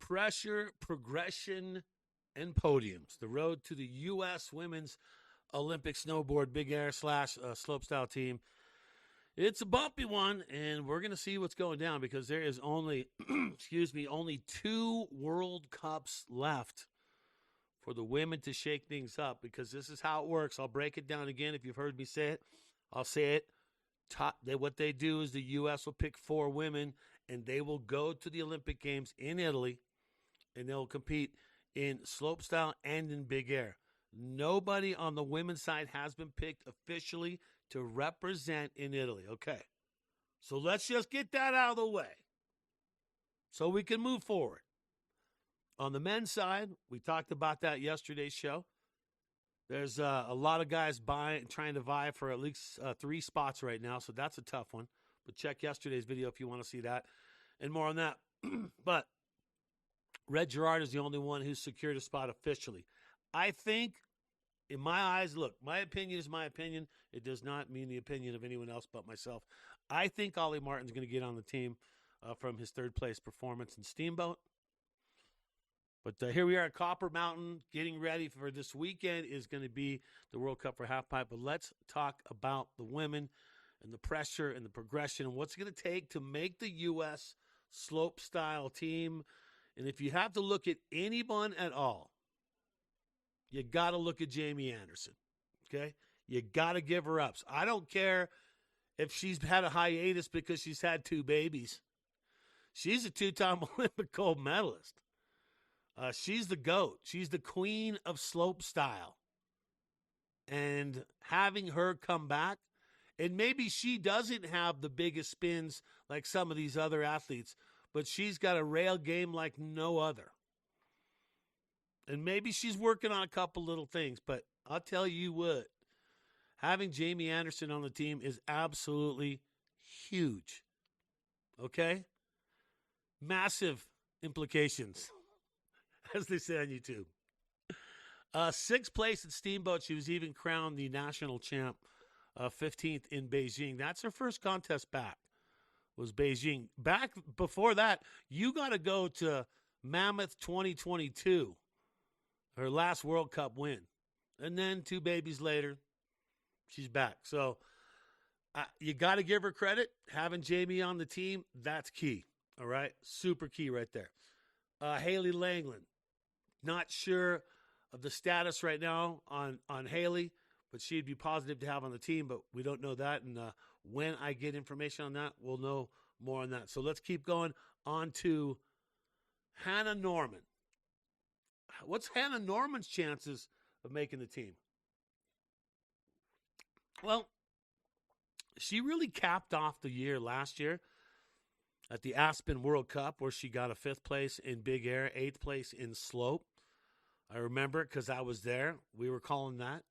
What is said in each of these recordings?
pressure, progression, and podiums. The road to the U.S. Women's Olympic Snowboard Big Air / Slopestyle team. It's a bumpy one, and we're going to see what's going down because there is only, only 2 World Cups left for the women to shake things up, because this is how it works. I'll break it down again. If you've heard me say it, I'll say it. What they do is the U.S. will pick 4 women, and they will go to the Olympic Games in Italy, and they'll compete in slopestyle and in big air. Nobody on the women's side has been picked officially to represent in Italy. Okay, so let's just get that out of the way so we can move forward. On the men's side, we talked about that yesterday's show. There's a lot of guys trying to vie for at least 3 spots right now, so that's a tough one. But check yesterday's video if you want to see that and more on that. But Red Gerard is the only one who's secured a spot officially. I think, in my eyes, look, my opinion is my opinion. It does not mean the opinion of anyone else but myself. I think Ollie Martin's going to get on the team from his third-place performance in Steamboat. But here we are at Copper Mountain, getting ready for this weekend is going to be the World Cup for Halfpipe. But let's talk about the women and the pressure and the progression and what's going to take to make the U.S. Slopestyle team. And if you have to look at anyone at all, you got to look at Jamie Anderson, okay? You got to give her ups. I don't care if she's had a hiatus because she's had 2 babies. She's a 2-time Olympic gold medalist. She's the GOAT. She's the queen of slopestyle. And having her come back, and maybe she doesn't have the biggest spins like some of these other athletes, but she's got a rail game like no other. And maybe she's working on a couple little things, but I'll tell you what, having Jamie Anderson on the team is absolutely huge. Okay? Massive implications, as they say on YouTube. 6th place at Steamboat. She was even crowned the national champ, 15th in Beijing. That's her first contest back, was Beijing. Back before that, you got to go to Mammoth 2022, her last World Cup win. And then 2 babies later, she's back. So you got to give her credit. Having Jamie on the team, that's key. All right? Super key right there. Haley Langland. Not sure of the status right now on Haley, but she'd be positive to have on the team, but we don't know that. And when I get information on that, we'll know more on that. So let's keep going on to Hannah Norman. What's Hannah Norman's chances of making the team? Well, she really capped off the year last year at the Aspen World Cup, where she got a 5th place in big air, 8th place in slope. I remember it because I was there. We were calling that.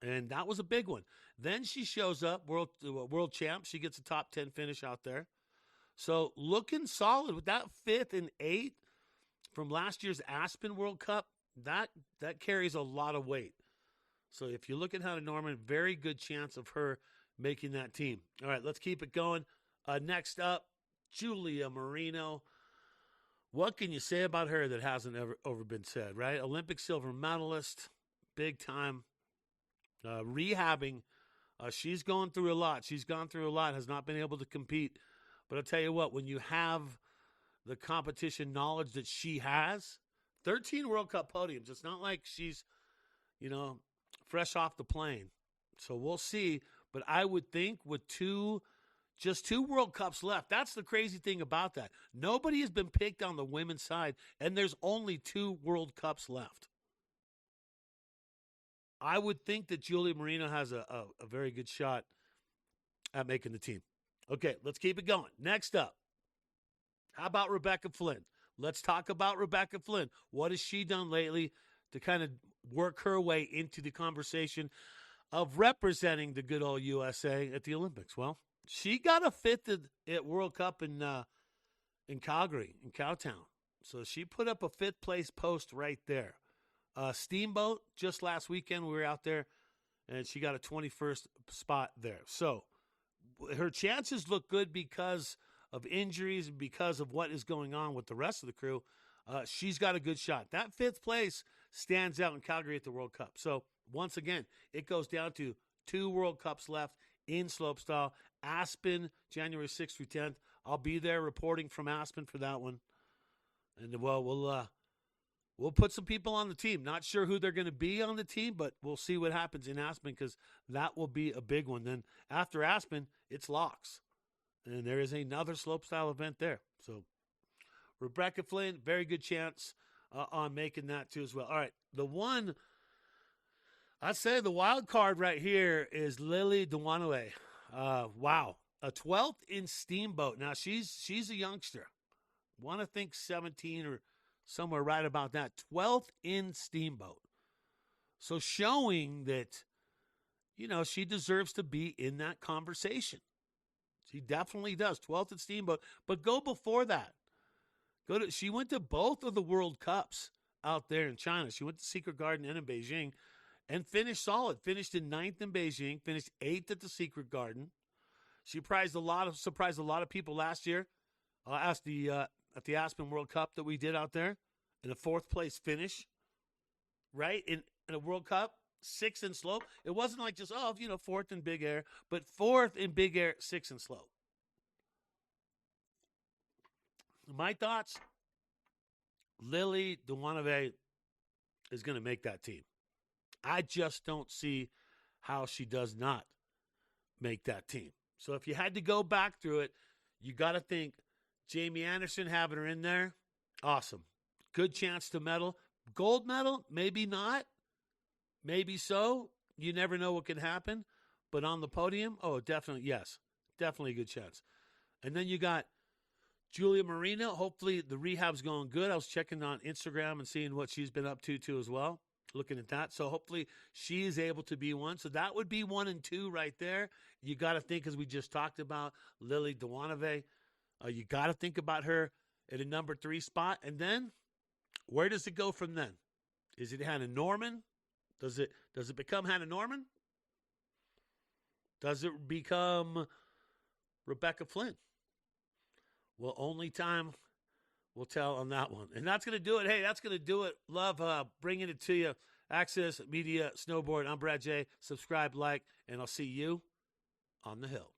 And that was a big one. Then she shows up, world champ. She gets a top 10 finish out there. So looking solid with that 5th and 8th from last year's Aspen World Cup. That carries a lot of weight. So if you look at Hannah Norman, very good chance of her making that team. All right, let's keep it going. Next up, Julia Marino. What can you say about her that hasn't ever been said, right? Olympic silver medalist, big time. Rehabbing. She's going through a lot. She's gone through a lot, has not been able to compete. But I'll tell you what, when you have the competition knowledge that she has, 13 World Cup podiums, it's not like she's, fresh off the plane. So we'll see. But I would think with just 2 World Cups left. That's the crazy thing about that. Nobody has been picked on the women's side, and there's only 2 World Cups left. I would think that Julia Marino has a very good shot at making the team. Okay, let's keep it going. Next up, how about Rebecca Flynn? Let's talk about Rebecca Flynn. What has she done lately to kind of work her way into the conversation of representing the good old USA at the Olympics? Well, she got a 5th at World Cup in Calgary, in Cowtown. So she put up a 5th place post right there. Steamboat, just last weekend we were out there, and she got a 21st spot there. So her chances look good because of injuries and because of what is going on with the rest of the crew. she's got a good shot. That 5th place stands out in Calgary at the World Cup. So, once again, it goes down to 2 World Cups left in Slopestyle. Aspen, January 6th through 10th. I'll be there reporting from Aspen for that one. And, well, we'll put some people on the team. Not sure who they're going to be on the team, but we'll see what happens in Aspen because that will be a big one. Then after Aspen, it's Locks. And there is another Slopestyle event there. So Rebecca Flynn, very good chance on making that too as well. All right, the one, I'd say the wild card right here is Lily Dewanaway. Wow, a 12th in Steamboat. Now, she's a youngster. Want to think 17 or somewhere right about that. 12th in Steamboat. So showing that, she deserves to be in that conversation. She definitely does. 12th in Steamboat. But go before that. She went to both of the World Cups out there in China. She went to Secret Garden and in Beijing and finished solid. Finished in 9th in Beijing. Finished 8th at the Secret Garden. She surprised a lot of people last year at the Aspen World Cup that we did out there in a 4th place finish, right? In a World Cup, 6th in slope. It wasn't like just, 4th in big air, but 4th in big air, 6th in slope. My thoughts, Lily Dewanaway is going to make that team. I just don't see how she does not make that team. So if you had to go back through it, you got to think Jamie Anderson having her in there, awesome. Good chance to medal. Gold medal, maybe not. Maybe so. You never know what can happen. But on the podium, definitely, yes. Definitely a good chance. And then you got Julia Marino. Hopefully the rehab's going good. I was checking on Instagram and seeing what she's been up to too as well. Looking at that. So hopefully she is able to be one. So that would be 1 and 2 right there. You got to think, as we just talked about, Lily Dewanaway. You got to think about her at a number 3 spot. And then where does it go from then? Is it Hannah Norman? Does it become Hannah Norman? Does it become Rebecca Flynn? Well, only time will tell on that one. And that's going to do it. Hey, that's going to do it. Love bringing it to you. Access Media Snowboard. I'm Brad J. Subscribe, like, and I'll see you on the hill.